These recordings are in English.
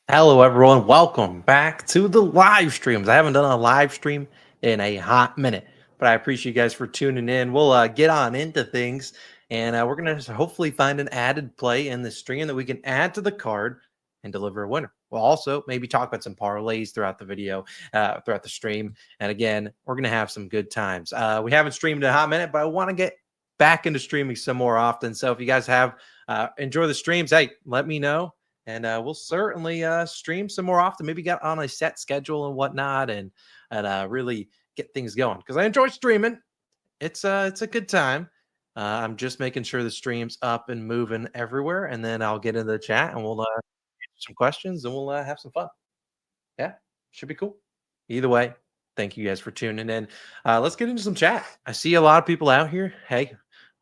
Hello, everyone. Welcome back to the live streams. I haven't done a live stream in a hot minute, but I appreciate you guys for tuning in. We'll get on into things, and we're going to hopefully find an added play in the stream that we can add to the card and deliver a winner. We'll also maybe talk about some parlays throughout the video, throughout the stream. And again, we're going to have some good times. We haven't streamed in a hot minute, but I want to get back into streaming some more often. So if you guys have enjoy the streams, hey, let me know. And we'll certainly stream some more often. Maybe get on a set schedule and whatnot, and really get things going because I enjoy streaming. It's a good time. I'm just making sure the stream's up and moving everywhere, and then I'll get into the chat and we'll answer some questions and we'll have some fun. Yeah, should be cool. Either way, thank you guys for tuning in. Let's get into some chat. I see a lot of people out here. Hey,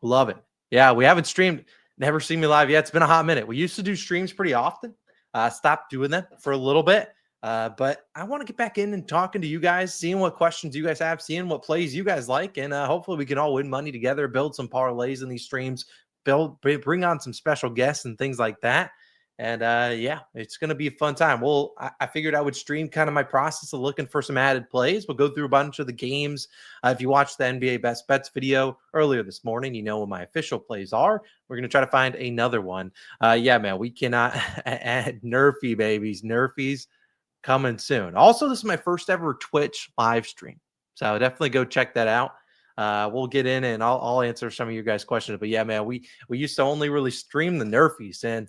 love it. Yeah, we haven't streamed. Never seen me live yet. It's been a hot minute. We used to do streams pretty often. Stopped doing that for a little bit. But I want to get back in and talking to you guys, seeing what questions you guys have, seeing what plays you guys like, and hopefully we can all win money together, build some parlays in these streams, bring on some special guests and things like that. And yeah, it's going to be a fun time. Well, I figured I would stream kind of my process of looking for some added plays. We'll go through a bunch of the games. If you watched the NBA Best Bets video earlier this morning, you know what my official plays are. We're going to try to find another one. Yeah, man, we cannot add Nerfy babies. Nerfies coming soon. Also, this is my first ever Twitch live stream. So definitely go check that out. We'll get in and I'll answer some of your guys' questions. But yeah, man, we used to only really stream the Nerfies, and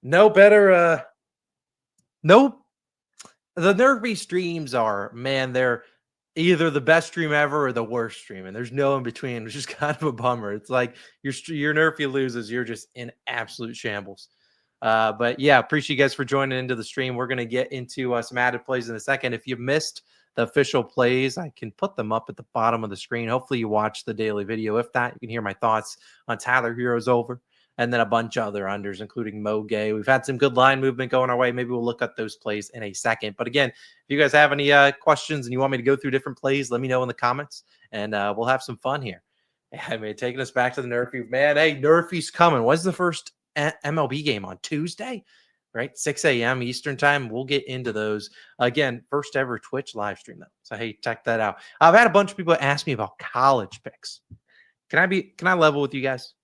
no better no the Nerfy streams are, man, they're either the best stream ever or the worst stream, and there's no in between, which is kind of a bummer. It's like your Nerfy loses, you're just in absolute shambles. But yeah, appreciate you guys for joining into the stream. We're gonna get into some added plays in a second. If you missed the official plays, I can put them up at the bottom of the screen. Hopefully you watch the daily video. If not, you can hear my thoughts on Tyler Heroes over, and then a bunch of other unders, including Mo Gay. We've had some good line movement going our way. Maybe we'll look at those plays in a second. But again, if you guys have any questions and you want me to go through different plays, let me know in the comments, and we'll have some fun here. I mean, taking us back to the Nerfy. Man, hey, Nerfy's coming. When's the first MLB game? On Tuesday? Right? 6 a.m. Eastern time. We'll get into those. Again, first ever Twitch live stream, though. So, hey, check that out. I've had a bunch of people ask me about college picks. Can I level with you guys?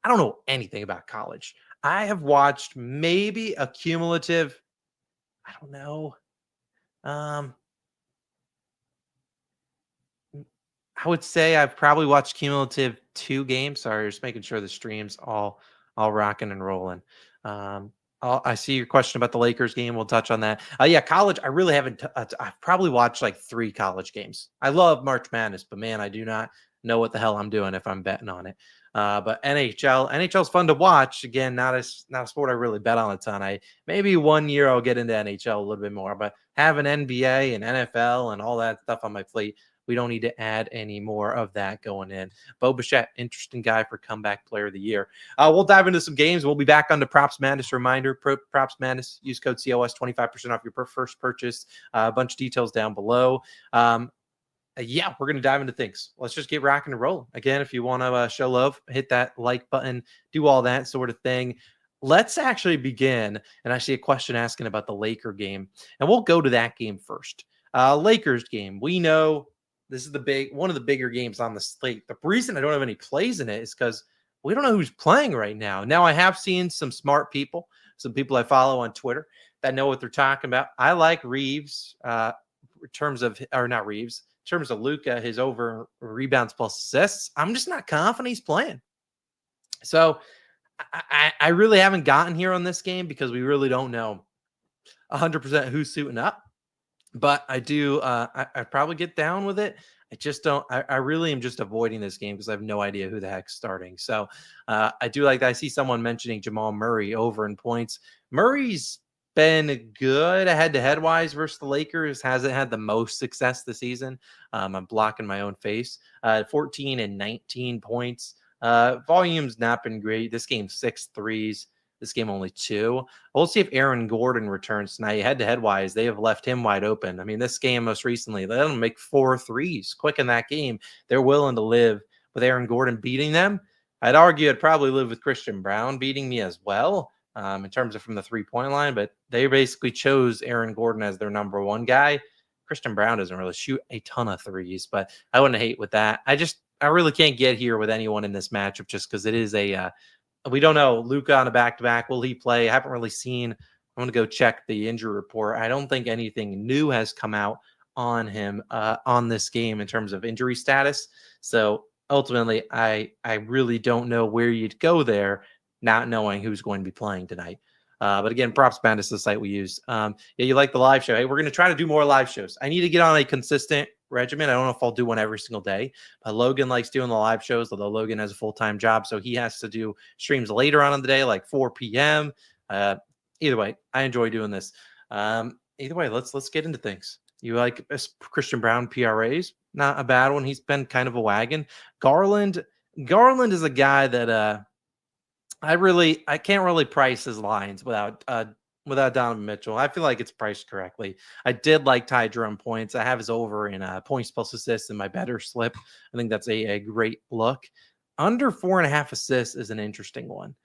I don't know anything about college. I have watched maybe a cumulative, I don't know. I would say I've probably watched cumulative 2 games. Sorry, just making sure the stream's all rocking and rolling. I see your question about the Lakers game. We'll touch on that. Yeah, college. I really haven't. I've probably watched like 3 college games. I love March Madness, but man, I do not know what the hell I'm doing if I'm betting on it. But NHL's fun to watch. Again, not a sport I really bet on a ton. Maybe one year I'll get into NHL a little bit more, but having NBA and NFL and all that stuff on my plate, we don't need to add any more of that going in. Bo Bichette, interesting guy for comeback player of the year. We'll dive into some games. We'll be back on the Props Madness reminder. Props Madness, use code COS, 25% off your first purchase. A bunch of details down below. Yeah, we're going to dive into things. Let's just get rocking and rolling. Again, if you want to show love, hit that like button, do all that sort of thing. Let's actually begin. And I see a question asking about the Laker game, and we'll go to that game first. Lakers game. We know this is one of the bigger games on the slate. The reason I don't have any plays in it is because we don't know who's playing right now. Now, I have seen some smart people, some people I follow on Twitter that know what they're talking about. I like Reeves, in terms of Luka, his over rebounds plus assists. I'm just not confident he's playing. So I really haven't gotten here on this game because we really don't know 100% who's suiting up. But I do, I probably get down with it. I just don't, I really am just avoiding this game because I have no idea who the heck's starting. So I do like that. I see someone mentioning Jamal Murray over in points. Murray's been good head-to-head wise versus the Lakers. Hasn't had the most success this season. I'm blocking my own face. 14 and 19 points. Volume's not been great. This game 6 threes. This game only 2. We'll see if Aaron Gordon returns tonight. Head-to-head wise, they have left him wide open. I mean, this game most recently, they don't make 4 threes quick in that game. They're willing to live with Aaron Gordon beating them. I'd argue I'd probably live with Christian Brown beating me as well. in terms of from the 3-point line, but they basically chose Aaron Gordon as their number one guy. Christian Brown doesn't really shoot a ton of threes, but I wouldn't hate with that. I really can't get here with anyone in this matchup just because it is we don't know. Luka on a back-to-back, will he play? I haven't really seen. I'm going to go check the injury report. I don't think anything new has come out on him on this game in terms of injury status. So ultimately, I really don't know where you'd go there, not knowing who's going to be playing tonight. But again, PropsMadness is the site we use. Yeah, you like the live show. Hey, we're going to try to do more live shows. I need to get on a consistent regimen. I don't know if I'll do one every single day, but Logan likes doing the live shows, although Logan has a full-time job, so he has to do streams later on in the day, like 4 p.m. Either way, I enjoy doing this. Either way, let's get into things. You like Christian Brown PRAs? Not a bad one. He's been kind of a wagon. Garland is a guy that I can't really price his lines without Donovan Mitchell. I feel like it's priced correctly. I did like Ty Jerome points. I have his over in points plus assists in my Betr slip. I think that's a great look. Under 4.5 assists is an interesting one.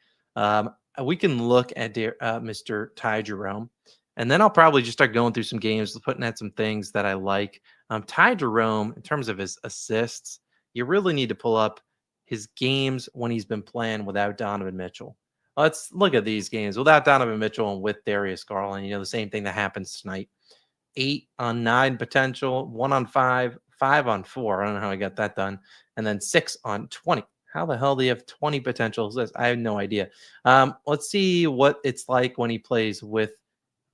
We can look at Mr. Ty Jerome, and then I'll probably just start going through some games, putting at some things that I like. Ty Jerome, in terms of his assists, you really need to pull up his games when he's been playing without Donovan Mitchell. Let's look at these games without Donovan Mitchell and with Darius Garland. You know, the same thing that happens tonight. 8 on 9 potential, 1 on 5, 5 on 4. I don't know how I got that done. And then 6 on 20. How the hell do you have 20 potentials? I have no idea. Let's see what it's like when he plays with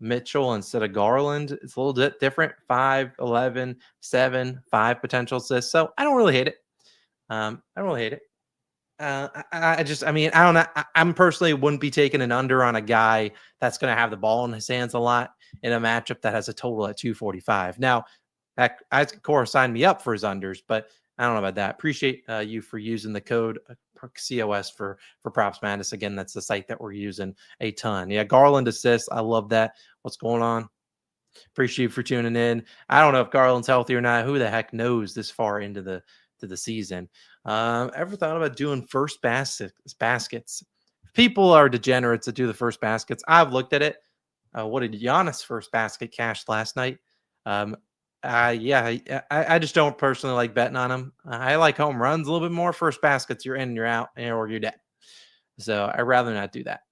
Mitchell instead of Garland. It's a little bit different. 5, 11, 7, 5 potential assists. So I don't really hate it. I don't really hate it. I don't know. I'm personally wouldn't be taking an under on a guy that's going to have the ball in his hands a lot in a matchup that has a total at 245. Now, I Core signed me up for his unders, but I don't know about that. Appreciate you for using the code COS for PropsMadness. Again, that's the site that we're using a ton. Yeah, Garland assists. I love that. What's going on? Appreciate you for tuning in. I don't know if Garland's healthy or not. Who the heck knows this far into the season? Ever thought about doing first baskets? People are degenerates that do the first baskets. I've looked at it. What did Giannis' first basket cash last night? I just don't personally like betting on him. I like home runs a little bit more. First baskets, you're in and you're out, or you're dead. So I'd rather not do that.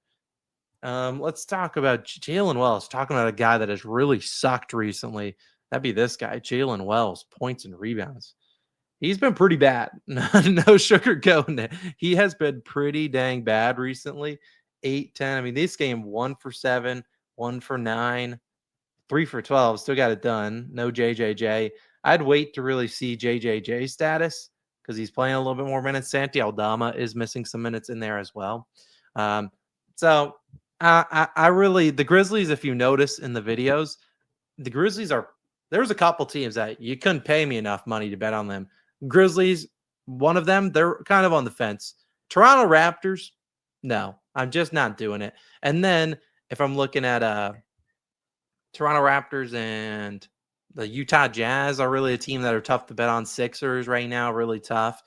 Let's talk about Jalen Wells. Talking about a guy that has really sucked recently. That'd be this guy, Jalen Wells, points and rebounds. He's been pretty bad. No sugarcoating it. He has been pretty dang bad recently. 8, 10. I mean, this game 1 for 7, 1 for 9, 3 for 12. Still got it done. No JJJ. I'd wait to really see JJJ status because he's playing a little bit more minutes. Santi Aldama is missing some minutes in there as well. So I really, the Grizzlies, if you notice in the videos, the Grizzlies there's a couple teams that you couldn't pay me enough money to bet on them. Grizzlies, one of them, they're kind of on the fence. Toronto Raptors, no, I'm just not doing it. And then if I'm looking at Toronto Raptors and the Utah Jazz are really a team that are tough to bet on. Sixers right now, really tough.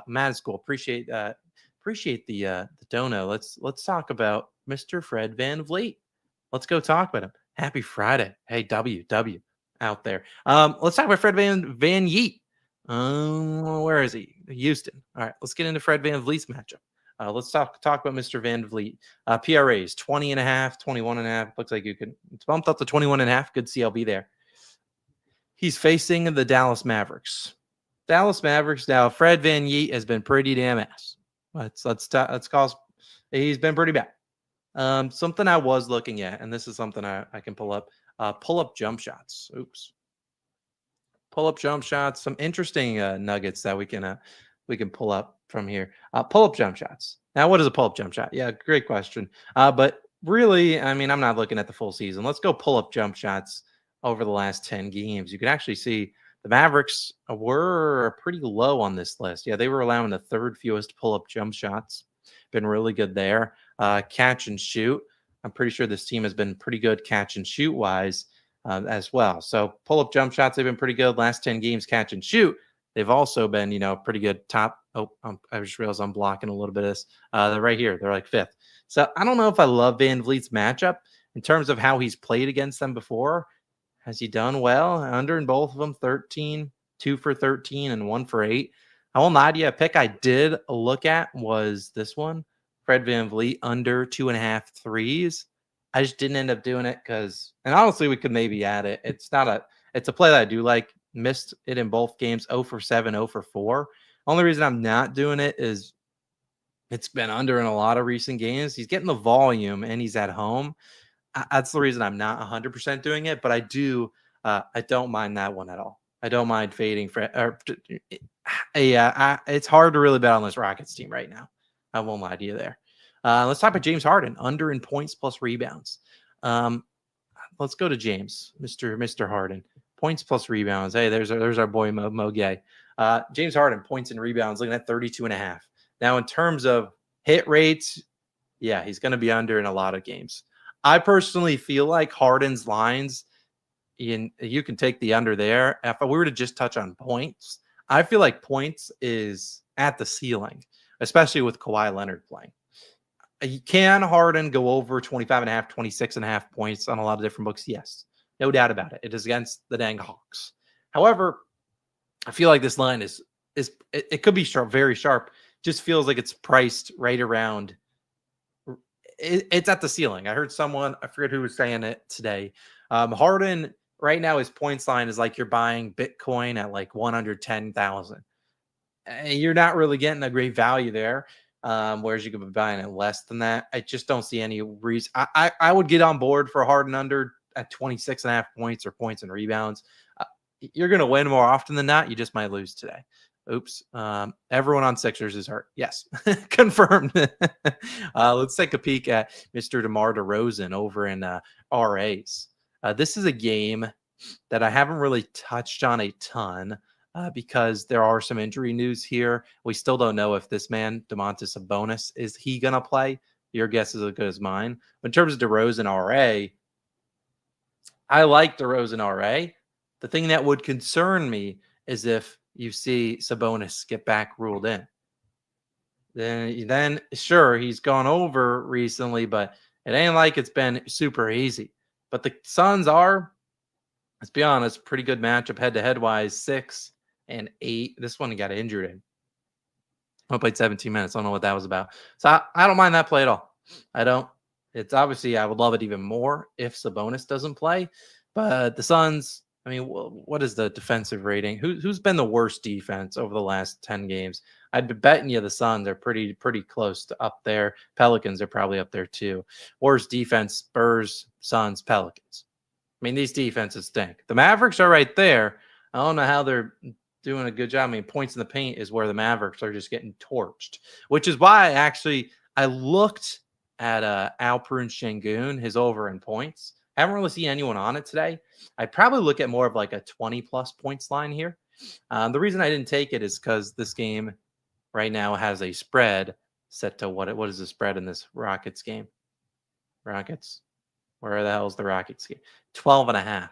Matt is cool. Appreciate the dono. Let's talk about Mr. Fred VanVleet. Let's go talk about him. Happy Friday. Hey, W out there. Let's talk about Fred Van Yeet. Where is he? Houston. All right, let's get into Fred VanVleet's matchup. Let's talk about Mr. VanVleet. PRAs 20.5, 21.5. Looks like it's bumped up to 21.5. Good CLB there. He's facing the Dallas Mavericks. Now, Fred Van Yeet has been pretty damn ass. He's been pretty bad. Something I was looking at, and this is something I can pull up. Pull up jump shots. Pull up jump shots. Some interesting nuggets that we can pull up from here. Pull up jump shots. Now, what is a pull up jump shot? Yeah, great question. But really, I mean, I'm not looking at the full season. Let's go pull up jump shots over the last 10 games. You can actually see the Mavericks were pretty low on this list. Yeah, they were allowing the 3rd fewest pull up jump shots. Been really good there. Catch and shoot. I'm pretty sure this team has been pretty good catch and shoot wise as well. So pull up jump shots, they've been pretty good. Last 10 games, catch and shoot. They've also been, pretty good top. Oh, I just realized I'm blocking a little bit of this. They're right here. They're like 5th. So I don't know if I love Van Vliet's matchup in terms of how he's played against them before. Has he done well? Under in both of them, 13, 2 for 13, and 1 for 8. I won't lie to you. A pick I did look at was this one. Fred Van Vliet under 2.5 threes. I just didn't end up doing it because, and honestly, we could maybe add it. It's a play that I do like. Missed it in both games, 0 for 7, 0 for 4. Only reason I'm not doing it is it's been under in a lot of recent games. He's getting the volume and he's at home. That's the reason I'm not 100% doing it, but I do. I don't mind that one at all. I don't mind fading for. It's hard to really bet on this Rockets team right now. I won't lie to you there. Let's talk about James Harden under in points plus rebounds. Let's go to James, Mr. Harden. Points plus rebounds. Hey, there's our boy Mo Gay. James Harden points and rebounds looking at 32.5. Now, in terms of hit rates, yeah, he's going to be under in a lot of games. I personally feel like Harden's lines, you can take the under there. If we were to just touch on points, I feel like points is at the ceiling, especially with Kawhi Leonard playing. Can Harden go over 25.5, 26.5 points on a lot of different books? Yes, no doubt about it. It is against the dang Hawks. However, I feel like this line it could be sharp, very sharp. Just feels like it's priced right around. It's at the ceiling. I heard someone, I forget who was saying it today. Harden right now, his points line is like you're buying Bitcoin at like 110,000. You're not really getting a great value there. Whereas you could be buying it less than that. I just don't see any reason. I would get on board for Harden under at 26.5 points or points and rebounds. You're going to win more often than not. You just might lose today. Oops. Everyone on Sixers is hurt. Yes. Confirmed. Let's take a peek at Mr. DeMar DeRozan over in RAs. This is a game that I haven't really touched on a ton because there are some injury news here. We still don't know if this man, Domantas Sabonis, is he going to play? Your guess is as good as mine. But in terms of DeRozan RA, I like DeRozan RA. The thing that would concern me is if you see Sabonis get back ruled in. Then sure, he's gone over recently, but it ain't like it's been super easy. But the Suns are, let's be honest, pretty good matchup head-to-head wise, 6 and 8. This one got injured in. I played 17 minutes. I don't know what that was about. So I don't mind that play at all. I don't. It's obviously, I would love it even more if Sabonis doesn't play. But the Suns, I mean, what is the defensive rating? Who's been the worst defense over the last 10 games? I'd be betting you the Suns are pretty close to up there. Pelicans are probably up there too. Worst defense, Spurs, Suns, Pelicans. I mean, these defenses stink. The Mavericks are right there. I don't know how they're doing a good job. I mean, points in the paint is where the Mavericks are just getting torched, which is why I looked at Alperen Sengun, his over in points. I haven't really seen anyone on it today. I'd probably look at more of like a 20-plus points line here. The reason I didn't take it is because this game right now has a spread set to what is the spread in this Rockets game? Rockets? Where the hell is the Rockets game? 12.5.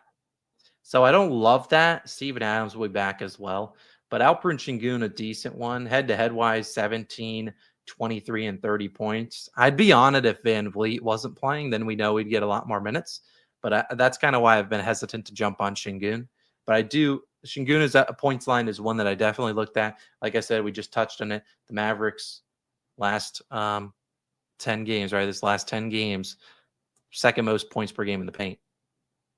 So I don't love that. Steven Adams will be back as well. But Alperen Sengun, a decent one. Head-to-head wise, 17, 23, and 30 points. I'd be on it if Van Vliet wasn't playing. Then we know we'd get a lot more minutes. But that's kind of why I've been hesitant to jump on Sengun. But Sengun is a points line is one that I definitely looked at. Like I said, we just touched on it. The Mavericks last 10 games, right? This last 10 games, second most points per game in the paint.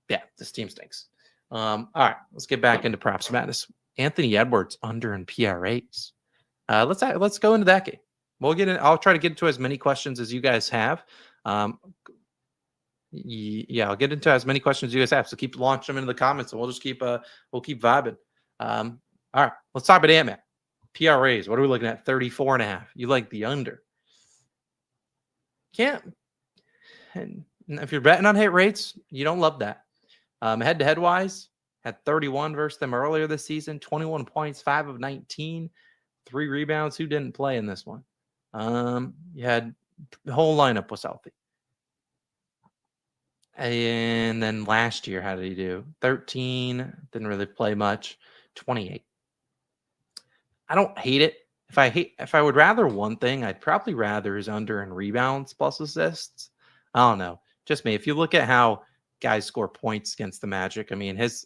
Yeah, this team stinks. All right, let's get back into props madness. Anthony Edwards under in PRAs. Let's go into that game. We'll get in. I'll try to get into as many questions as you guys have. Yeah, I'll get into as many questions as you guys have. So keep launching them into the comments, and we'll just keep vibing. All right, let's talk about Ant-Man. PRAs. What are we looking at? 34.5. You like the under? Can't. And if you're betting on hit rates, you don't love that. Head-to-head wise, had 31 versus them earlier this season. 21 points, 5 of 19, 3 rebounds. Who didn't play in this one? You had the whole lineup was healthy. And then last year, how did he do? 13, didn't really play much. 28. I don't hate it. if I would rather one thing, I'd probably rather his under in rebounds plus assists. I don't know. Just me. If you look at how guys score points against the Magic, I mean, his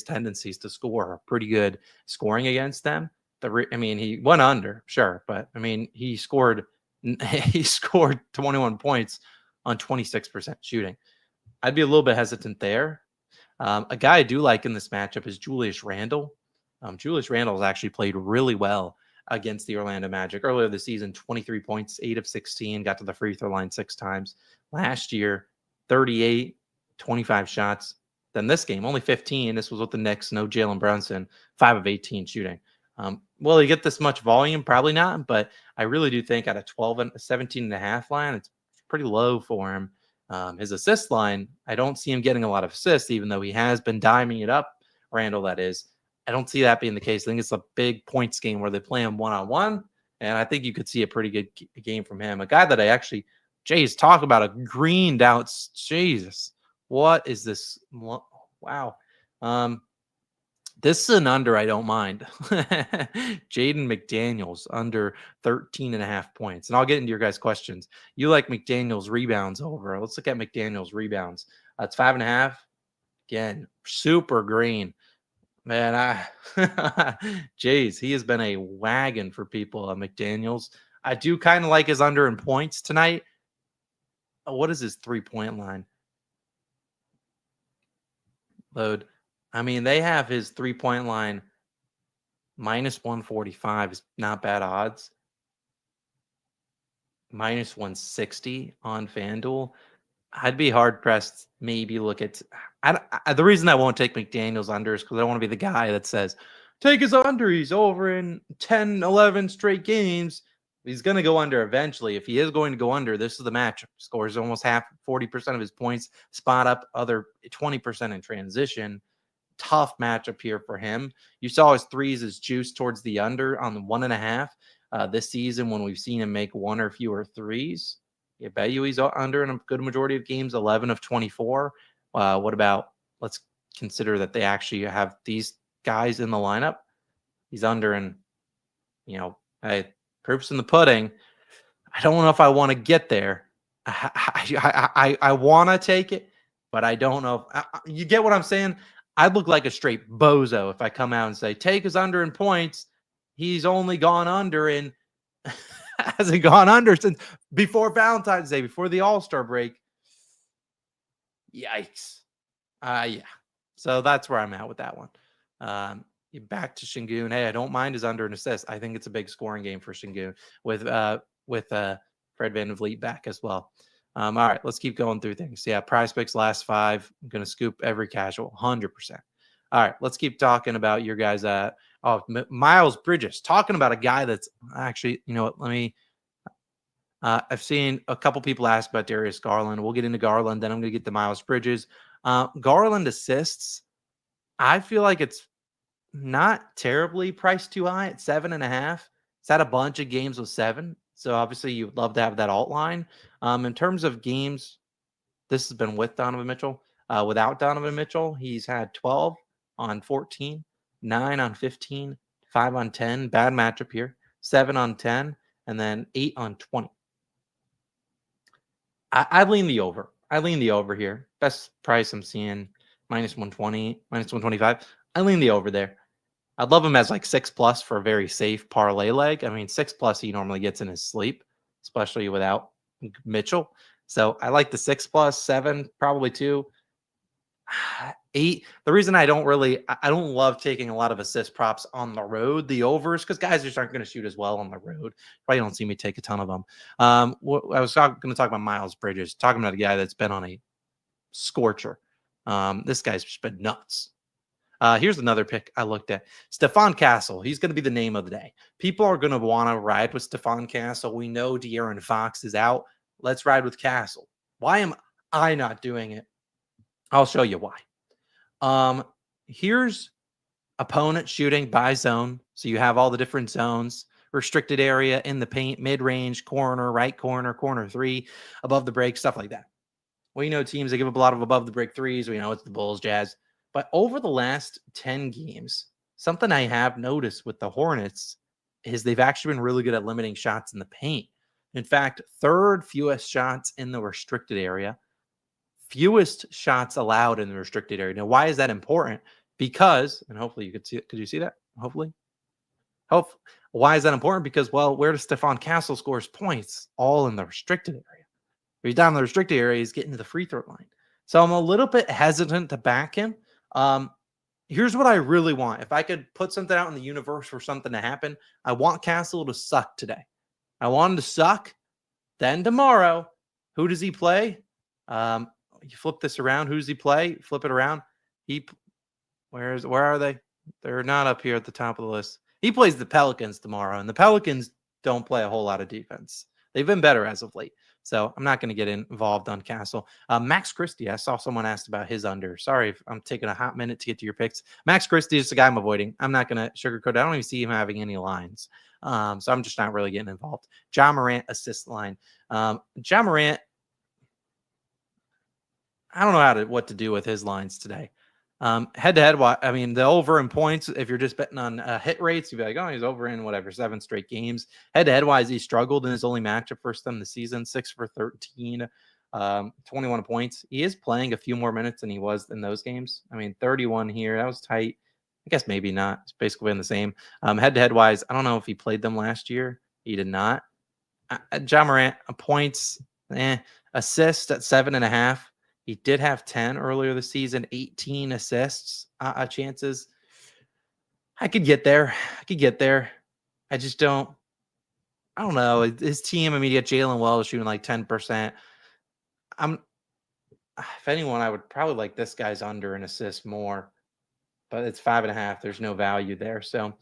tendencies to score are pretty good scoring against them. I mean, he went under, sure, but I mean, he scored 21 points on 26% shooting. I'd be a little bit hesitant there. A guy I do like in this matchup is Julius Randle. Julius Randle has actually played really well against the Orlando Magic earlier this season. 23 points, 8 of 16, got to the free throw line 6 times. Last year, 38, 25 shots. Then this game, only 15. This was with the Knicks, no Jalen Brunson, 5 of 18 shooting. Will he get this much volume? Probably not, but I really do think at a 12 and 17 and a half line, it's pretty low for him. His assist line, I don't see him getting a lot of assists, even though he has been diming it up. Randall, that is. I don't see that being the case. I think it's a big points game where they play him one-on-one, and I think you could see a pretty good game from him. A guy that I actually, Jay's talk about a greened out. Jesus, what is this? Wow. This is an under I don't mind. Jaden McDaniels under 13 and a half points. And I'll get into your guys' questions. You like McDaniels rebounds over. Let's look at McDaniels rebounds. It's 5.5. Again, super green. Man, Jays, he has been a wagon for people at McDaniels. I do kind of like his under in points tonight. What is his 3-point line? Load. I mean, they have his 3-point line minus 145 is not bad odds. Minus 160 on FanDuel. I'd be hard pressed. Maybe look at. The reason I won't take McDaniels under is because I don't want to be the guy that says, take his under. He's over in 10, 11 straight games. He's going to go under eventually. If he is going to go under, this is the matchup. Scores almost 40% of his points, spot up other 20% in transition. Tough matchup here for him. You saw his threes as juice towards the under on the 1.5 this season when we've seen him make one or fewer threes. I bet you he's under in a good majority of games, 11 of 24. What about, let's consider that they actually have these guys in the lineup. He's under in, proof's in the pudding. I don't know if I want to get there. I want to take it, but I don't know. You get what I'm saying? I'd look like a straight bozo if I come out and say, take his under in points. He's only gone under in hasn't gone under since before Valentine's Day, before the All-Star break. Yikes. Yeah. So that's where I'm at with that one. Back to Sengun. Hey, I don't mind his under and assist. I think it's a big scoring game for Sengun with Fred VanVleet back as well. All right, let's keep going through things. Yeah, PrizePicks last 5. I'm going to scoop every casual, 100%. All right, let's keep talking about your guys. Miles Bridges, talking about a guy that's actually, you know what, let me, I've seen a couple people ask about Darius Garland. We'll get into Garland, then I'm going to get to Miles Bridges. Garland assists, I feel like it's not terribly priced too high at 7.5. It's had a bunch of games with 7. So obviously you would love to have that alt line. In terms of games, this has been with Donovan Mitchell. Without Donovan Mitchell, he's had 12 on 14, 9 on 15, 5 on 10. Bad matchup here. 7 on 10, and then 8 on 20. I lean the over. I lean the over here. Best price I'm seeing, minus 120, minus 125. I lean the over there. I'd love him as like 6+ for a very safe parlay leg. I mean, 6+ he normally gets in his sleep, especially without Mitchell. So I like the 6+, 7, probably 2. 8. The reason I don't love taking a lot of assist props on the road, the overs, because guys just aren't going to shoot as well on the road. Probably don't see me take a ton of them. I was going to talk about Miles Bridges, talking about a guy that's been on a scorcher. This guy's just been nuts. Here's another pick I looked at. Stephon Castle. He's going to be the name of the day. People are going to want to ride with Stephon Castle. We know De'Aaron Fox is out. Let's ride with Castle. Why am I not doing it? I'll show you why. Here's opponent shooting by zone. So you have all the different zones, restricted area, in the paint, mid-range, corner, right corner, corner 3, above the break, stuff like that. We know teams that give up a lot of above the break threes. We know it's the Bulls, Jazz. But over the last 10 games, something I have noticed with the Hornets is they've actually been really good at limiting shots in the paint. In fact, third fewest shots in the restricted area, fewest shots allowed in the restricted area. Now, why is that important? Because, and hopefully you could see it. Could you see that? Hopefully. Why is that important? Because, well, where does Stephon Castle scores points? All in the restricted area. If he's down in the restricted area, he's getting to the free throw line. So I'm a little bit hesitant to back him. Here's what I really want. If I could put something out in the universe for something to happen, I want Castle to suck today. I want him to suck. Then tomorrow, who does he play? You flip this around. Who does he play? Flip it around. Where are they? They're not up here at the top of the list. He plays the Pelicans tomorrow, and the Pelicans don't play a whole lot of defense. They've been better as of late. So I'm not going to get involved on Castle. Max Christie, I saw someone asked about his under. Sorry if I'm taking a hot minute to get to your picks. Max Christie is the guy I'm avoiding. I'm not going to sugarcoat it. I don't even see him having any lines. So I'm just not really getting involved. Ja Morant assist line. Ja Morant, I don't know what to do with his lines today. Head-to-head, I mean, the over in points, if you're just betting on hit rates, you'd be like, oh, he's over in whatever, 7 straight games. Head-to-head wise, he struggled in his only matchup first time of the season, 6 for 13, 21 points. He is playing a few more minutes than he was in those games. I mean, 31 here, that was tight. I guess maybe not. It's basically been the same. Head-to-head wise, I don't know if he played them last year. He did not. Ja Morant, points, assist at 7.5. He did have 10 earlier this season, 18 assists chances. I could get there. I just don't. I don't know. His team, I mean, you got Jalen Wells shooting like 10%. If anyone, I would probably like this guy's under an assist more, but it's 5.5. There's no value there. So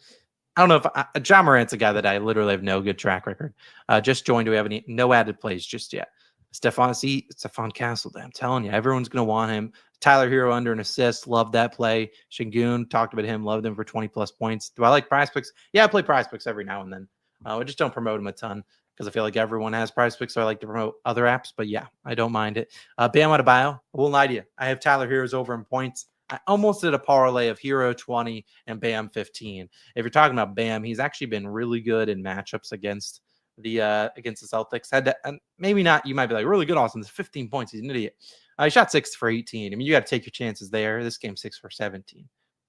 I don't know if Ja Morant's a guy that I literally have no good track record. Just joined. Do we have no added plays just yet? Stephon Castle, I'm telling you, everyone's going to want him. Tyler Hero under an assist. Loved that play. Sengun, talked about him. Loved him for 20-plus points. Do I like PrizePicks? Yeah, I play PrizePicks every now and then. I just don't promote him a ton because I feel like everyone has PrizePicks, so I like to promote other apps. But yeah, I don't mind it. Bam Adebayo, I won't lie to you. I have Tyler Hero's over in points. I almost did a parlay of Hero 20 and Bam 15. If you're talking about Bam, he's actually been really good in matchups against the Celtics. And maybe not, you might be like, really good, Austin. It's 15 points. He's an idiot. He shot 6 for 18. I mean, you got to take your chances there. This game 6 for 17.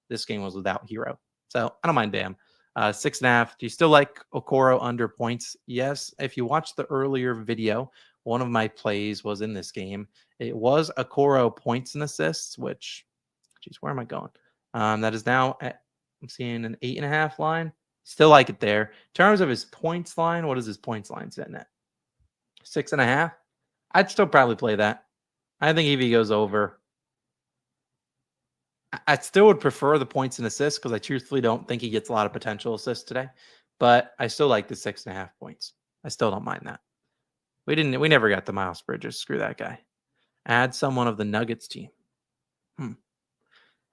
This game was without Hero. So I don't mind Bam. 6.5. Do you still like Okoro under points? Yes. If you watched the earlier video, one of my plays was in this game. It was Okoro points and assists, which, geez, where am I going? That is now at, I'm seeing an 8.5 line. Still like it there. In terms of his points line, what is his points line sitting at? 6.5. I'd still probably play that. I think if he goes over, I still would prefer the points and assists because I truthfully don't think he gets a lot of potential assists today. But I still like the 6.5 points. I still don't mind that. We never got the Miles Bridges. Screw that guy. Add someone of the Nuggets team.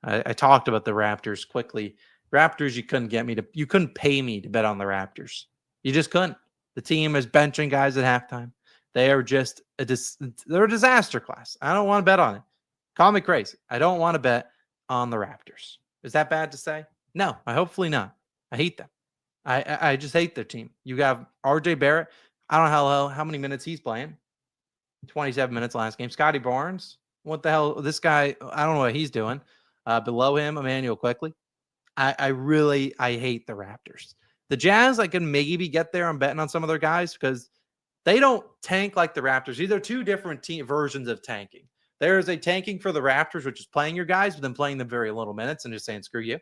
I talked about the Raptors quickly. Raptors, you couldn't pay me to bet on the Raptors. You just couldn't. The team is benching guys at halftime. They are just they're a disaster class. I don't want to bet on it. Call me crazy. I don't want to bet on the Raptors. Is that bad to say? No, hopefully not. I hate them. I just hate their team. You got RJ Barrett. I don't know how many minutes he's playing. 27 minutes last game. Scotty Barnes. What the hell? This guy, I don't know what he's doing. Below him, Emmanuel Quickly. I hate the Raptors. The Jazz, I can maybe get there. I'm betting on some of their guys because they don't tank like the Raptors. These are two different versions of tanking. There is a tanking for the Raptors, which is playing your guys, but then playing them very little minutes and just saying, screw you.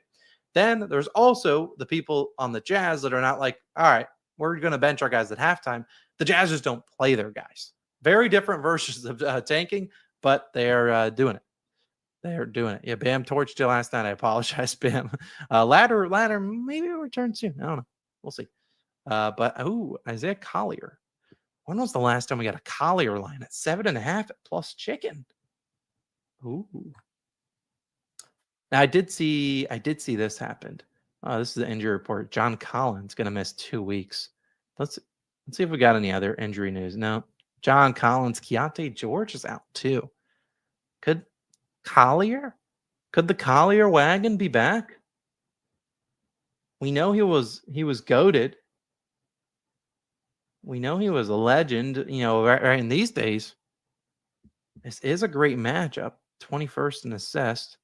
Then there's also the people on the Jazz that are not like, all right, we're going to bench our guys at halftime. The Jazz just don't play their guys. Very different versions of tanking, but they're doing it. They're doing it. Yeah, Bam torched you last night. I apologize, Bam. Ladder, maybe it'll return soon. I don't know. We'll see. But Isaiah Collier. When was the last time we got a Collier line at 7.5 at plus chicken? Ooh. Now I did see this happened. This is the injury report. John Collins gonna miss 2 weeks. Let's see if we got any other injury news. No. John Collins, Keontae George is out too. Could the Collier wagon be back? We know he was goated. We know he was a legend, right in these days. This is a great matchup. 21st in assist.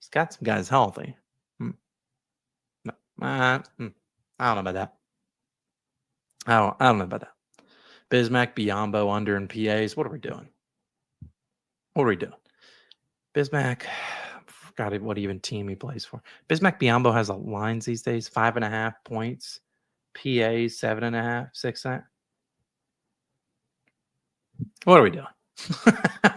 He's got some guys healthy. No, I don't know about that. I don't know about that. Bismack, Biyombo, under in PAs. What are we doing? Bismack, I forgot what even team he plays for. Bismack Biyombo has a lines these days, 5.5 points. PA 7.5, 6. What are we doing?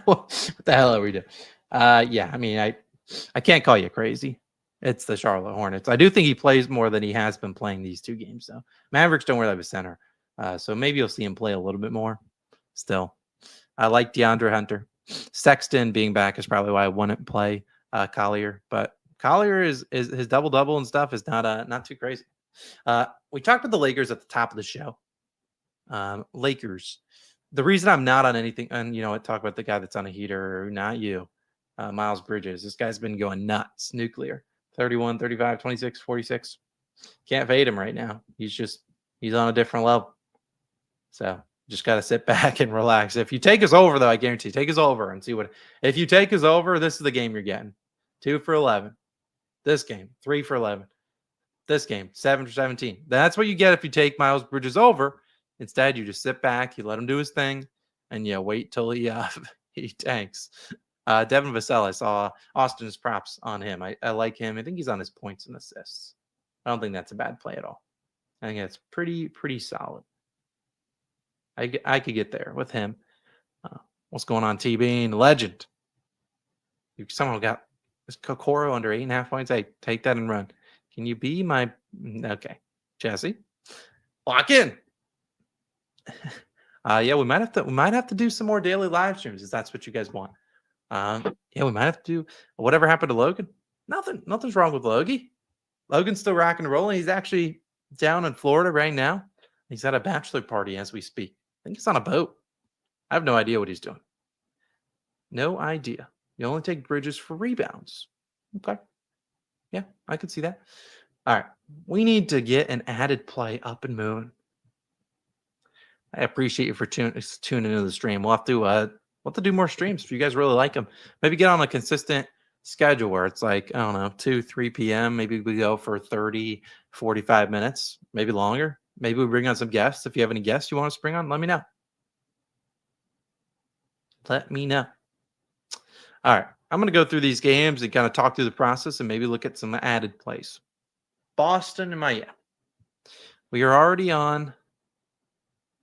What the hell are we doing? Yeah, I mean, I can't call you crazy. It's the Charlotte Hornets. I do think he plays more than he has been playing these two games, though. Mavericks don't really have a center, so maybe you'll see him play a little bit more. Still, I like DeAndre Hunter. Sexton being back is probably why I wouldn't play Collier, but Collier is his double and stuff is not too crazy. We talked about the Lakers at the top of the show. Lakers. The reason I'm not on anything, and I talk about the guy that's on a heater, not you, Miles Bridges. This guy's been going nuts. Nuclear. 31, 35, 26, 46. Can't fade him right now. He's on a different level. So just got to sit back and relax. If you take us over, though, I guarantee take us over and see what. If you take us over, this is the game you're getting. 2 for 11. This game, 3 for 11. This game, 7 for 17. That's what you get if you take Miles Bridges over. Instead, you just sit back, you let him do his thing, and you wait till he tanks. Devin Vassell, I saw Austin's props on him. I like him. I think he's on his points and assists. I don't think that's a bad play at all. I think that's pretty solid. I could get there with him. What's going on, T-Bean? Legend. You somehow got this Kokoro under 8.5 points. Hey, take that and run. Can you be my... Okay. Jesse? Lock in. Yeah, we might have to do some more daily live streams if that's what you guys want. Yeah, we might have to do whatever happened to Logan. Nothing's wrong with Logie. Logan's still rocking and rolling. He's actually down in Florida right now. He's at a bachelor party as we speak. I think he's on a boat. I have no idea what he's doing. No idea. You only take Bridges for rebounds. Okay. Yeah, I could see that. All right. We need to get an added play up and moving. I appreciate you for tuning into the stream. We'll have to do more streams if you guys really like them. Maybe get on a consistent schedule where it's like, I don't know, 2, 3 p.m. Maybe we go for 30, 45 minutes, maybe longer. Maybe we bring on some guests. If you have any guests you want us to bring on, let me know. Let me know. All right. I'm going to go through these games and kind of talk through the process and maybe look at some added plays. Boston and Miami. We are already on...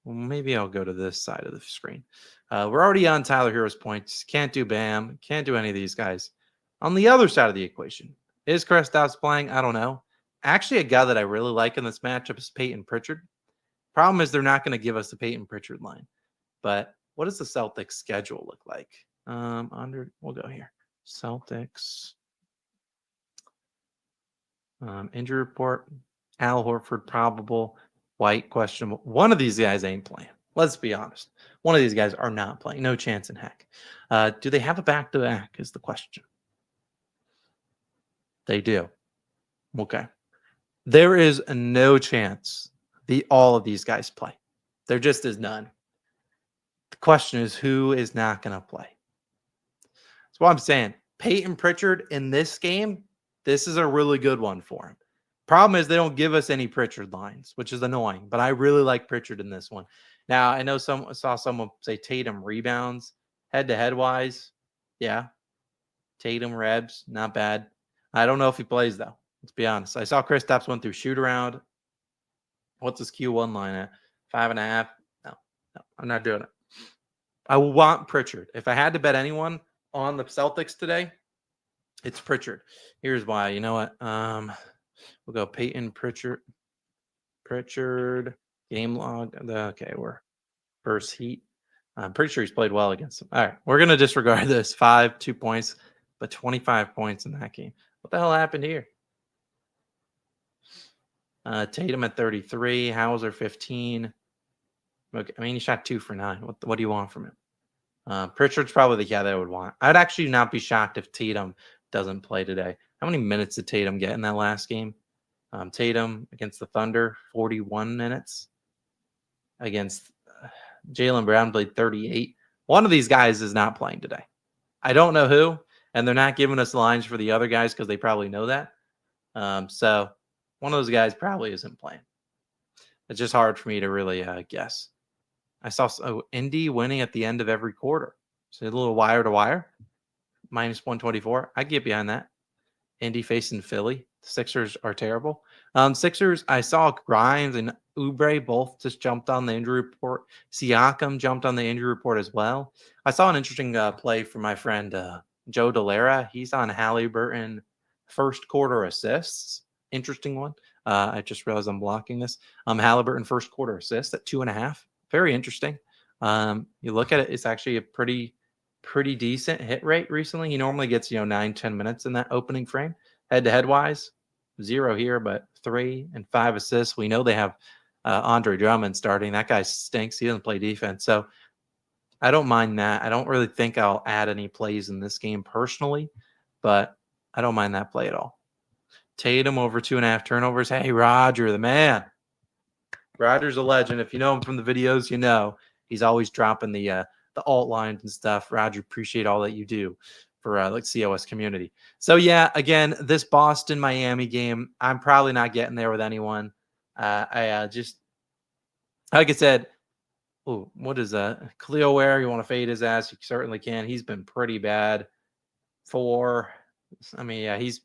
Well, maybe I'll go to this side of the screen. We're already on Tyler Hero's points. Can't do Bam. Can't do any of these guys. On the other side of the equation, is Kristaps playing? I don't know. Actually, a guy that I really like in this matchup is Peyton Pritchard. Problem is they're not going to give us the Peyton Pritchard line. But what does the Celtics schedule look like? We'll go here. Celtics. Injury report. Al Horford probable. White questionable. One of these guys ain't playing. Let's be honest. One of these guys are not playing. No chance in heck. Do they have a back-to-back is the question. They do. Okay. There is no chance all of these guys play. There just is none. The question is who is not going to play. That's what I'm saying. Peyton Pritchard in this game, this is a really good one for him. Problem is they don't give us any Pritchard lines, which is annoying, but I really like Pritchard in this one. Now, I know saw someone say Tatum rebounds head-to-head wise. Yeah. Tatum Rebs, not bad. I don't know if he plays, though. Let's be honest. I saw Kristaps went through shoot around. What's his Q1 line at? 5.5? No, I'm not doing it. I want Pritchard. If I had to bet anyone on the Celtics today, it's Pritchard. Here's why. You know what? We'll go Peyton Pritchard. Game log. Okay, we're first Heat. I'm pretty sure he's played well against them. All right, we're going to disregard this. 2 points, but 25 points in that game. What the hell happened here? Tatum at 33. Hauser 15. Okay, I mean, he shot 2 for 9. What do you want from him? Pritchard's probably the guy that I would want. I'd actually not be shocked if Tatum doesn't play today. How many minutes did Tatum get in that last game? Tatum against the Thunder, 41 minutes. against Jaylen Brown played 38. One of these guys is not playing today. I don't know who, and they're not giving us lines for the other guys because they probably know that. So one of those guys probably isn't playing. It's just hard for me to really guess. I saw Indy winning at the end of every quarter. So a little wire to wire, minus 124. I get behind that. Indy facing Philly. The Sixers are terrible. Sixers, I saw Grimes and Oubre both just jumped on the injury report. Siakam jumped on the injury report as well. I saw an interesting play from my friend Joe Delara. He's on Halliburton first quarter assists. Interesting one. I just realized I'm blocking this. Halliburton first quarter assists at 2.5. Very interesting. You look at it, it's actually a pretty decent hit rate recently. He normally gets 9-10 minutes in that opening frame. Head-to-head wise, 0 here, but 3 and 5 assists. We know they have Andre Drummond starting. That guy stinks. He doesn't play defense. So I don't mind that. I don't really think I'll add any plays in this game personally, but I don't mind that play at all. Tatum over 2.5 turnovers. Hey, Roger, the man. Roger's a legend. If you know him from the videos, you know he's always dropping the alt lines and stuff. Roger, appreciate all that you do for COS community. So yeah, again, this Boston Miami game, I'm probably not getting there with anyone. I just, like I said, what is that? Cleo Ware, you want to fade his ass? You certainly can. He's been pretty bad. He's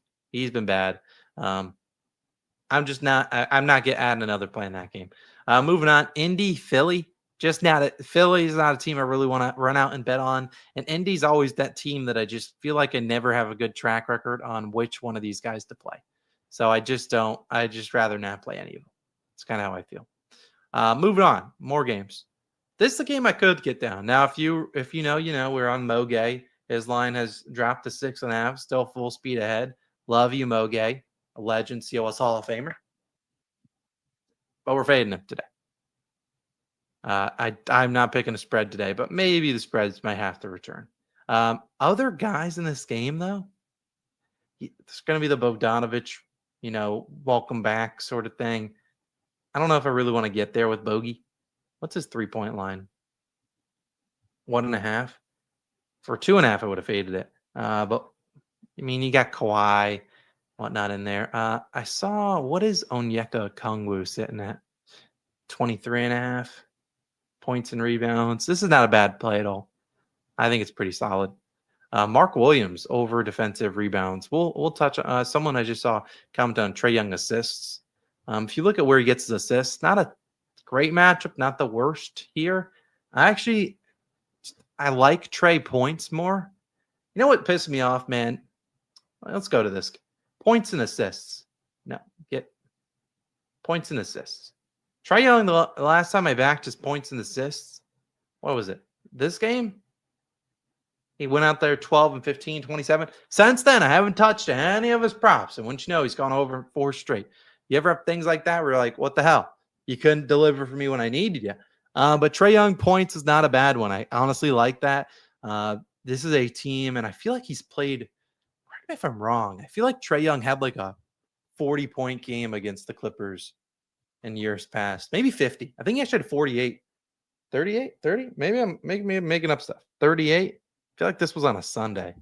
been bad. I'm not adding another play in that game. Moving on, Indy, Philly. Philly's not a team I really want to run out and bet on. And Indy's always that team that I just feel like I never have a good track record on which one of these guys to play. So I just rather not play any of them. It's kind of how I feel. Moving on, more games. This is a game I could get down. Now, if you know, we're on Mogay. His line has dropped to 6.5, still full speed ahead. Love you, Mogay. A legend, COS Hall of Famer. But we're fading him today. I'm not picking a spread today, but maybe the spreads might have to return. Other guys in this game, though, it's going to be the Bogdanovich, welcome back sort of thing. I don't know if I really want to get there with Bogey. What's his 3-point line? 1.5. For 2.5, I would have faded it. But you got Kawhi, whatnot in there. I saw, what is Onyeka Okongwu sitting at? 23.5 points and rebounds. This is not a bad play at all. I think it's pretty solid. Mark Williams over defensive rebounds. We'll touch on someone I just saw comment on Trae Young assists. If you look at where he gets his assists, not a great matchup, not the worst here. I like Trae points more. You know what pissed me off, man? Let's go to this. Points and assists. No, get points and assists. Trae Young, the last time I backed his points and assists, what was it? This game? He went out there 12 and 15, 27. Since then, I haven't touched any of his props. And once you know, he's gone over 4 straight. You ever have things like that where you're like, what the hell? You couldn't deliver for me when I needed you. But Trae Young points is not a bad one. I honestly like that. This is a team, and I feel like he's played, correct me if I'm wrong, I feel like Trae Young had like a 40-point game against the Clippers in years past. Maybe 50. I think he actually had 48. 38? 30? Maybe I'm making up stuff. 38? I feel like this was on a Sunday.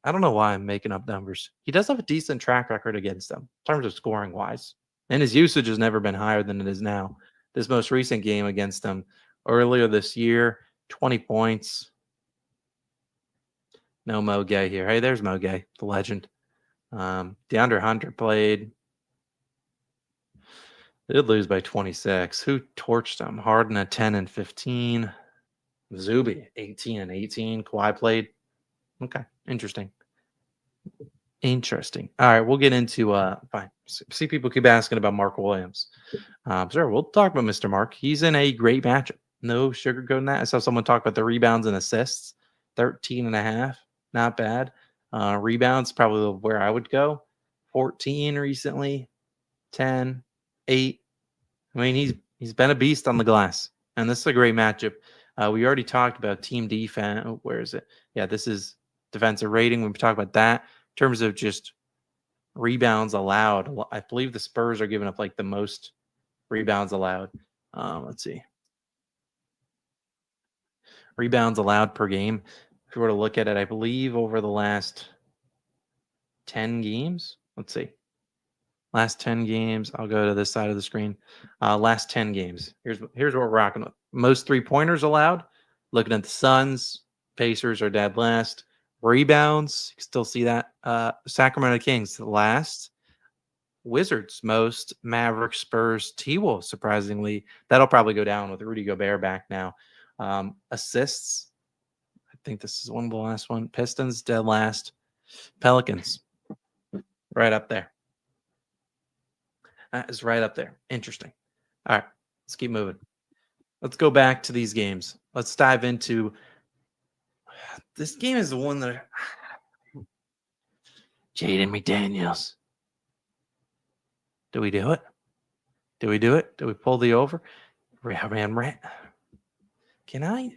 I don't know why I'm making up numbers. He does have a decent track record against them in terms of scoring wise. And his usage has never been higher than it is now. This most recent game against them earlier this year, 20 points. No Mogay here. Hey, there's Mogay, the legend. DeAndre Hunter played. They did lose by 26. Who torched them? Harden at 10 and 15. Zuby, 18 and 18. Kawhi played. Okay, interesting. All right, we'll get into fine. See, people keep asking about Mark Williams. Sure, we'll talk about Mr. Mark. He's in a great matchup. No sugarcoating that. I saw someone talk about the rebounds and assists. 13.5. Not bad. Rebounds, probably where I would go. 14 recently. 10, 8. He's been a beast on the glass. And this is a great matchup. We already talked about team defense. Oh, where is it? Yeah, this is defensive rating. We talked about that. In terms of just rebounds allowed, I believe the Spurs are giving up like the most rebounds allowed. Let's see. rebounds allowed per game. If you were to look at it, I believe over the last 10 games, let's see. Last 10 games, I'll go to this side of the screen. Last 10 games. Here's what we're rocking with. Most 3-pointers allowed. Looking at the Suns, Pacers are dead last. Rebounds, you can still see that. Sacramento Kings last. Wizards most. Mavericks, Spurs, T-Wolves, surprisingly. That'll probably go down with Rudy Gobert back now. Assists, I think this is one of the last one. Pistons dead last. Pelicans, right up there. That is right up there. Interesting. All right, let's keep moving. Let's go back to these games. Let's dive into this game. Is the one that Jaden McDaniels. Do we do it? Do we do it? Do we pull the over? Ran. Can I?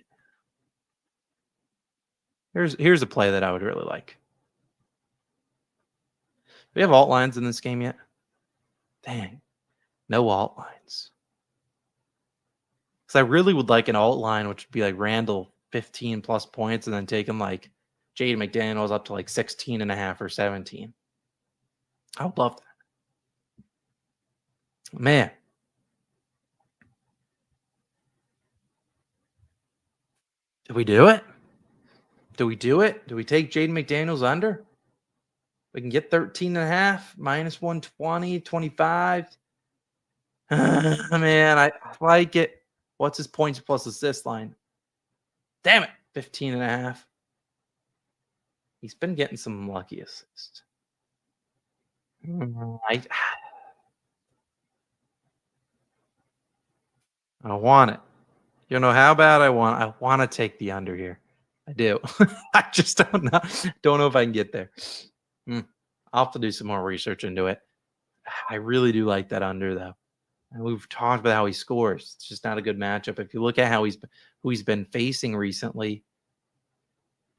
Here's a play that I would really like. Do we have alt lines in this game yet? Dang, no alt lines. Because I really would like an alt line, which would be like Randall 15 plus points, and then take him like Jaden McDaniels up to like 16.5 or 17. I would love that. Man. Do we do it? Do we do it? Do we take Jaden McDaniels under? We can get 13.5, minus 120, 25. Man, I like it. What's his points plus assist line? Damn it, 15.5. He's been getting some lucky assists. I want it. You know how bad I want to take the under here. I do. I just don't know. Don't know if I can get there. I'll have to do some more research into it. I really do like that under though. And we've talked about how he scores. It's just not a good matchup. If you look at who he's been facing recently,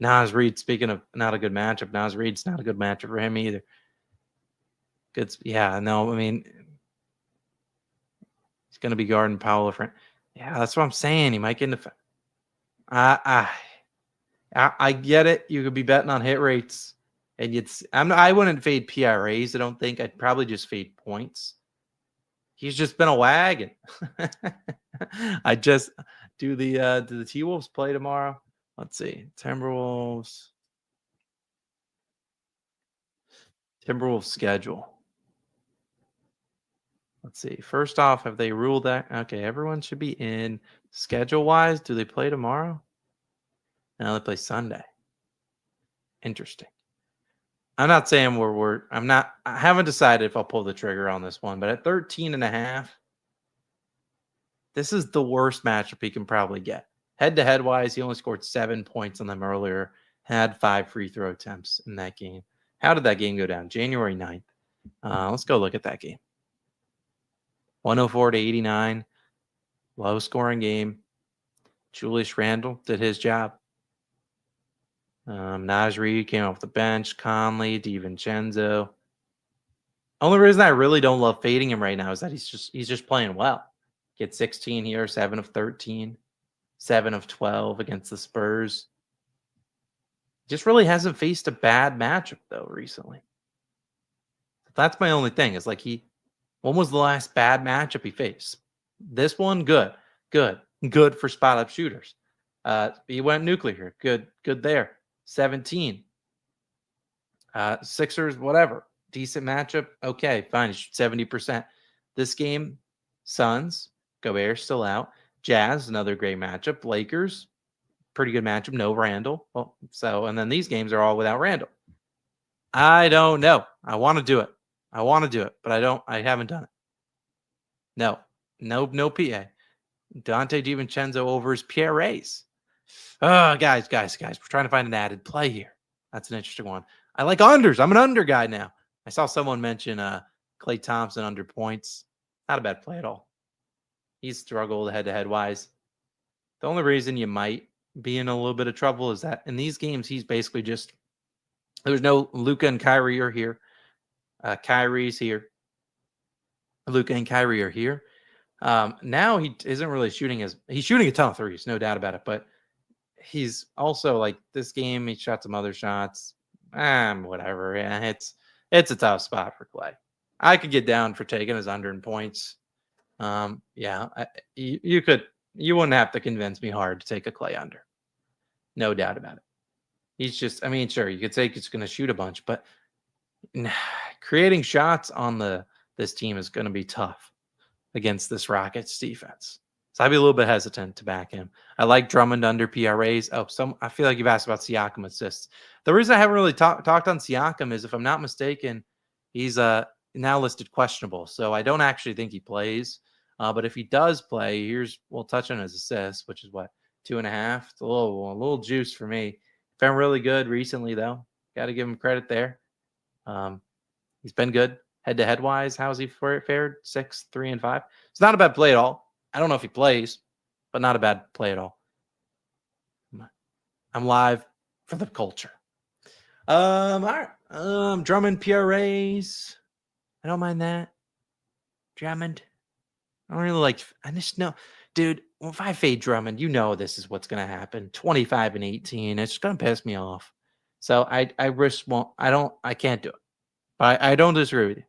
Naz Reid, speaking of not a good matchup, Naz Reid's not a good matchup for him either. Good. Yeah, no, I mean, he's going to be guarding Paolo. Yeah, that's what I'm saying. He might get into. I get it. You could be betting on hit rates, and I wouldn't fade PRAs. I don't think. I'd probably just fade points. He's just been a wagon. I just do the T-Wolves play tomorrow? Let's see. Timberwolves schedule. Let's see. First off, have they ruled that? Okay, everyone should be in. Schedule-wise, do they play tomorrow? No, they play Sunday. Interesting. I'm not saying I haven't decided if I'll pull the trigger on this one, but at 13.5, this is the worst matchup he can probably get. Head-to-head wise, he only scored 7 points on them earlier, had 5 free throw attempts in that game. How did that game go down? January 9th. Let's go look at that game. 104 to 89. Low scoring game. Julius Randle did his job. Naz Reid came off the bench. Conley, DiVincenzo. Only reason I really don't love fading him right now is that he's just playing well. Get 16 here, 7 of 13, 7 of 12 against the Spurs. Just really hasn't faced a bad matchup though recently. That's my only thing. Is like when was the last bad matchup he faced? This one, good for spot up shooters. He went nuclear. Good there. 17. Sixers, whatever. Decent matchup. Okay, fine. 70%. This game, Suns, Gobert still out. Jazz, another great matchup. Lakers, pretty good matchup. No Randall. Well, and then these games are all without Randall. I don't know. I want to do it. But I haven't done it. No PA. Dante DiVincenzo over his PRAs. Guys, we're trying to find an added play here. That's an interesting one. I like unders. I'm an under guy now. I saw someone mention Klay Thompson under points. Not a bad play at all. He's struggled head-to-head wise. The only reason you might be in a little bit of trouble is that in these games, he's basically just there's no Luka and Kyrie are here. Kyrie's here. Luka and Kyrie are here. Now he isn't really shooting he's shooting a ton of threes, no doubt about it. But he's also like this game. He shot some other shots. Whatever. Yeah, it's a tough spot for Clay. I could get down for taking his under in points. Yeah, you could. You wouldn't have to convince me hard to take a Clay under. No doubt about it. He's just. I mean, sure, you could say he's going to shoot a bunch, but creating shots on this team is going to be tough against this Rockets defense. So I'd be a little bit hesitant to back him. I like Drummond under PRAs. I feel like you've asked about Siakam assists. The reason I haven't really talked on Siakam is, if I'm not mistaken, he's now listed questionable. So I don't actually think he plays. But if he does play, we'll touch on his assists, which is what, 2.5. It's a little juice for me. Been really good recently though. Got to give him credit there. He's been good. Head-to-head wise, how's he fared? 6, 3, and 5. It's not a bad play at all. I don't know if he plays, but not a bad play at all. I'm live for the culture. All right. Drummond PRAs. I don't mind that. Drummond. I don't really like. I just know, dude. If I fade Drummond, you know this is what's gonna happen. 25 and 18. It's gonna piss me off. So I won't. I can't do it. But I don't disagree with you.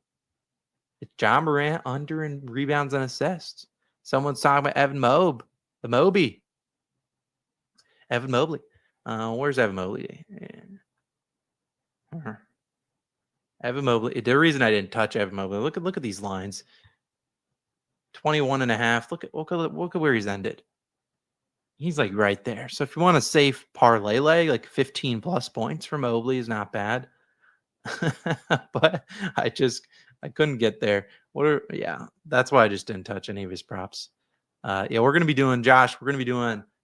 It's John Morant under in rebounds and assists. Someone's talking about Evan Mobley. Evan Mobley. Where's Evan Mobley? Evan Mobley. The reason I didn't touch Evan Mobley, look at these lines. 21.5. Look at where he's ended. He's like right there. So if you want a safe parlay leg, like 15 plus points for Mobley is not bad. But I couldn't get there. That's why I just didn't touch any of his props. We're gonna be doing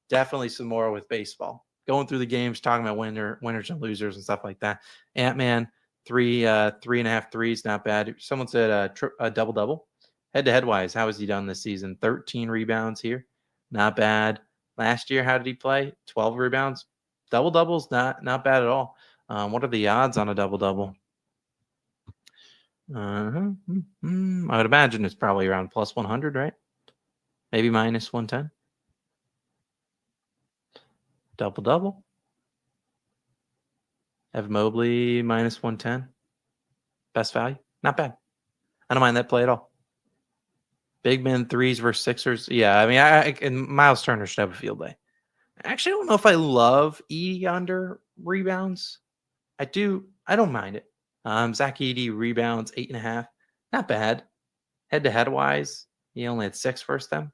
definitely some more with baseball. Going through the games, talking about winners and losers and stuff like that. Ant-Man, 3.5 threes, not bad. Someone said a double-double. Head-to-head wise, how has he done this season? 13 rebounds here. Not bad. Last year, how did he play? 12 rebounds. Double-doubles, not bad at all. What are the odds on a double-double? I would imagine it's probably around plus 100, right? Maybe minus 110. Double-double. Evan Mobley, minus 110. Best value. Not bad. I don't mind that play at all. Big men threes versus Sixers. Yeah, I mean, and Miles Turner should have a field day. Actually, I don't know if I love Edey under rebounds. I do. I don't mind it. Zach Edey rebounds 8.5. Not bad. Head-to-head wise, he only had 6 versus them.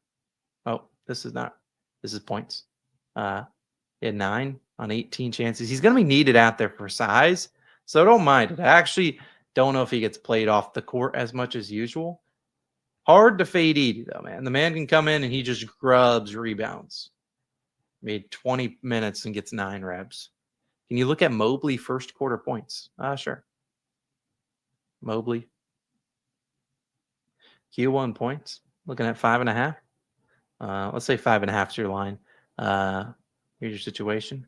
Oh, this is points. He had 9 on 18 chances. He's going to be needed out there for size, so I don't mind it. I actually don't know if he gets played off the court as much as usual. Hard to fade Edey, though, man. The man can come in and he just grubs rebounds. Made 20 minutes and gets 9 reps. Can you look at Mobley first quarter points? Sure. Mobley. Q1 points. Looking at 5.5. Let's say 5.5 is your line. Here's your situation.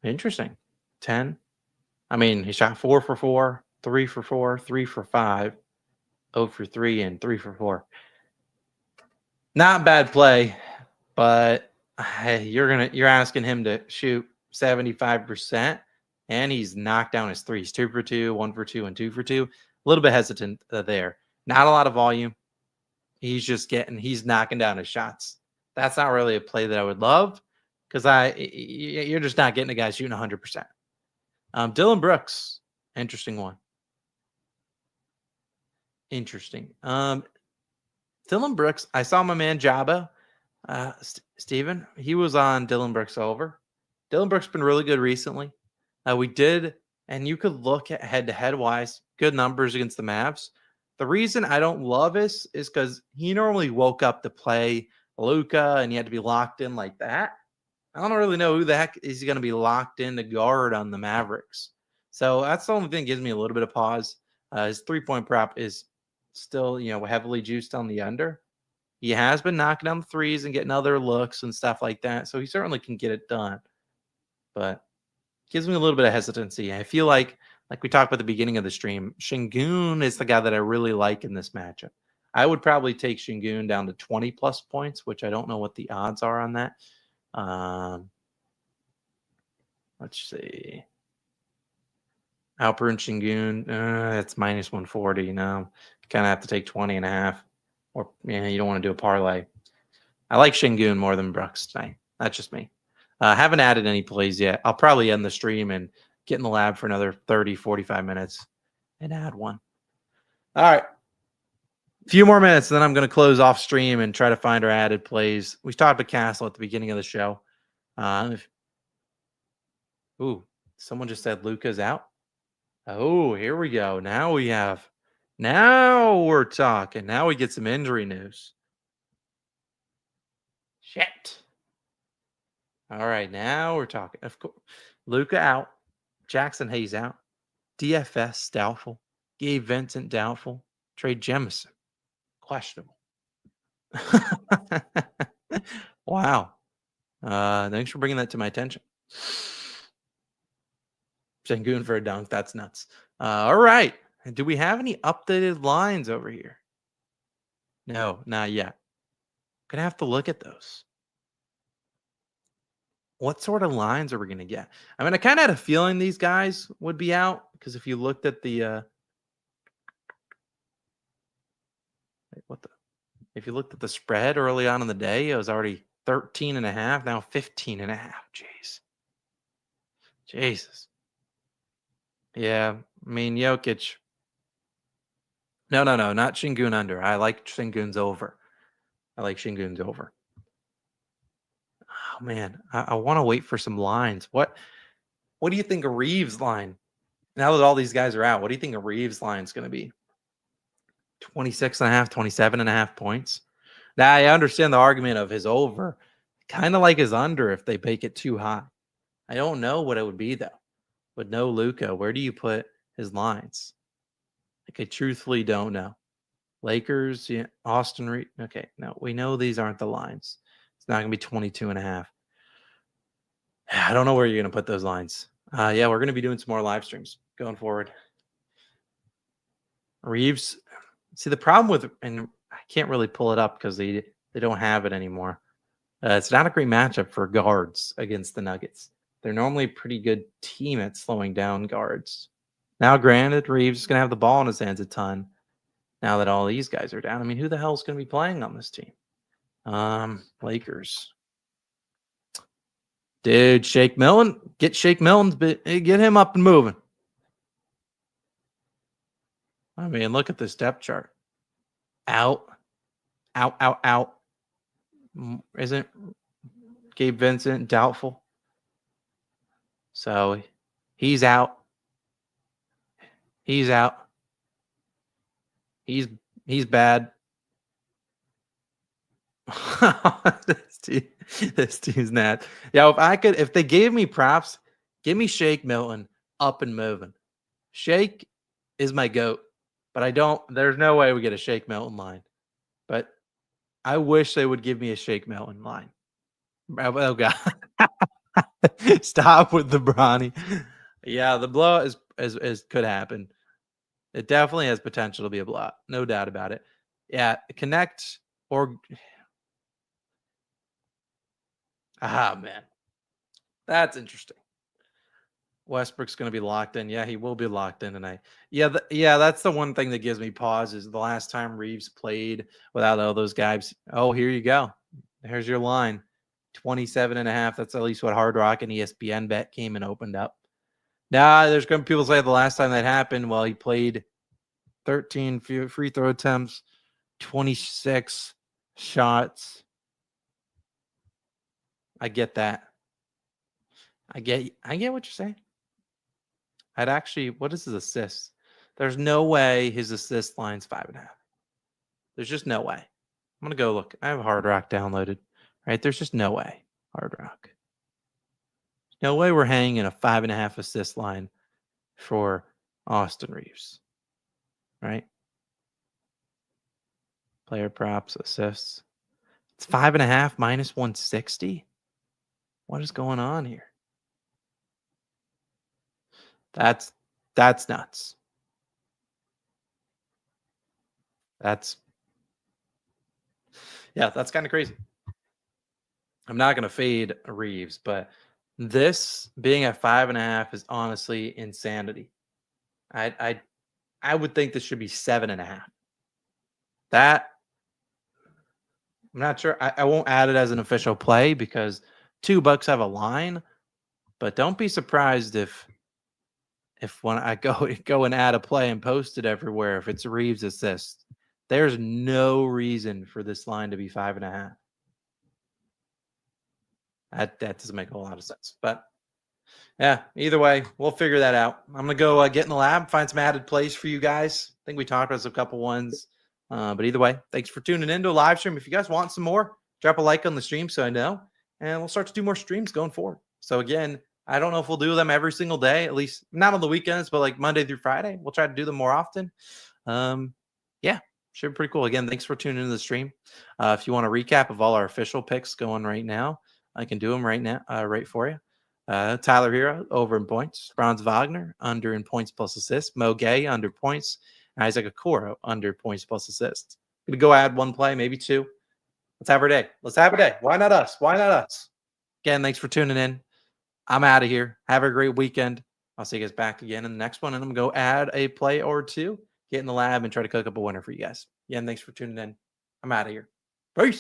Interesting. 10. I mean, he shot 4 for 4, 3 for 4, 3 for 5, 0 for 3, and 3 for 4. Not bad play, but you're asking him to shoot 75%, and he's knocked down his threes. 2 for 2, 1 for 2, and 2 for 2. A little bit hesitant there. Not a lot of volume. He's knocking down his shots. That's not really a play that I would love, because you're just not getting a guy shooting 100%. Dylan Brooks, interesting one. Interesting. Dylan Brooks, I saw my man Jabba, Steven. He was on Dylan Brooks over. Dylan Brooks been really good recently. We did, and you could look at head-to-head wise, good numbers against the Mavs. The reason I don't love this is because he normally woke up to play Luka, and he had to be locked in like that. I don't really know who the heck is going to be locked in to guard on the Mavericks. So that's the only thing that gives me a little bit of pause. His 3-point prop is still, heavily juiced on the under. He has been knocking down the threes and getting other looks and stuff like that. So he certainly can get it done. But gives me a little bit of hesitancy. I feel like we talked about at the beginning of the stream, Sengun is the guy that I really like in this matchup. I would probably take Sengun down to 20 plus points, which I don't know what the odds are on that. Let's see. Alper and Sengun, it's minus 140. No, kind of have to take 20.5. Or, yeah, you don't want to do a parlay. I like Sengun more than Brooks tonight. That's just me. Haven't added any plays yet. I'll probably end the stream and get in the lab for another 30, 45 minutes and add one. All right. A few more minutes, then I'm going to close off stream and try to find our added plays. We talked about Castle at the beginning of the show. Someone just said Luka's out. Oh, here we go. Now we're talking. Now we get some injury news. Shit. All right, now we're talking. Of course, Luka out. Jackson Hayes out. DFS doubtful. Gabe Vincent doubtful. Trey Jemison questionable. Wow. Thanks for bringing that to my attention. Sengun for a dunk. That's nuts. All right. Do we have any updated lines over here? No, not yet. Gonna have to look at those. What sort of lines are we gonna get? I mean, I kind of had a feeling these guys would be out because if you looked at the if you looked at the spread early on in the day, it was already 13.5, now 15.5. Jeez. Jesus. Yeah, I mean Jokic. No, not Sengun under. I like Sengun's over. Oh man, I want to wait for some lines. What do you think a Reeves line? Now that all these guys are out, what do you think a Reeves line is going to be? 26.5, 27.5 points. Now I understand the argument of his over, kind of like his under if they make it too high. I don't know what it would be though. But no Luka, where do you put his lines? Like I truthfully don't know. Lakers, yeah, Austin Reed. Okay, no, we know these aren't the lines. It's not going to be 22.5. I don't know where you're going to put those lines. Yeah, we're going to be doing some more live streams going forward. Reeves, see the problem with, and I can't really pull it up because they don't have it anymore. It's not a great matchup for guards against the Nuggets. They're normally a pretty good team at slowing down guards. Now, granted, Reeves is going to have the ball in his hands a ton now that all these guys are down. I mean, who the hell is going to be playing on this team? Lakers. Dude, Shake Milton. Get Shake Milton's get him up and moving. I mean, look at this depth chart. Out. Isn't Gabe Vincent doubtful? So he's out. He's bad. This team's not. Yeah, if they gave me props, give me Shake Milton up and moving. Shake is my GOAT, but there's no way we get a Shake Milton line. But I wish they would give me a Shake Milton line. Oh God. Stop with the Bronny. Yeah, the blowout is could happen. It definitely has potential to be a blowout. No doubt about it. Yeah, connect or man. That's interesting. Westbrook's going to be locked in. Yeah, he will be locked in tonight. Yeah, that's the one thing that gives me pause is the last time Reeves played without all those guys. Oh, here you go. Here's your line. 27.5. That's at least what Hard Rock and ESPN bet came and opened up. Now, there's going to be people say the last time that happened, well, he played 13 free throw attempts, 26 shots. I get that. I get what you're saying. What is his assists? There's no way his assist line's 5.5. There's just no way. I'm gonna go look. I have Hard Rock downloaded. Right? There's just no way. Hard Rock. No way we're hanging a 5.5 assist line for Austin Reeves. Right? Player props, assists. It's 5.5 minus 160. What is going on here? That's nuts. That's kind of crazy. I'm not going to fade Reeves, but This being at 5.5 is honestly insanity. I would think this should be 7.5. That I'm not sure. I won't add it as an official play because $2 have a line, but don't be surprised if when I go and add a play and post it everywhere, if it's Reeves assist. There's no reason for this line to be 5.5. That doesn't make a lot of sense. But yeah, either way, we'll figure that out. I'm gonna go get in the lab, find some added plays for you guys. I think we talked about a couple ones. But either way, thanks for tuning into a live stream. If you guys want some more, drop a like on the stream so I know. And we'll start to do more streams going forward. So again, I don't know if we'll do them every single day, at least not on the weekends, but like Monday through Friday. We'll try to do them more often. Yeah, should be pretty cool. Again, thanks for tuning into the stream. If you want a recap of all our official picks going right now, I can do them right now, right for you. Tyler Hero over in points. Franz Wagner under in points plus assists. Mo Gay under points. Isaac Okoro under points plus assists. Gonna go add one play, maybe two. Let's have our day. Let's have a day. Why not us? Why not us? Again, thanks for tuning in. I'm out of here. Have a great weekend. I'll see you guys back again in the next one. And I'm going to go add a play or two, get in the lab, and try to cook up a winner for you guys. Again, thanks for tuning in. I'm out of here.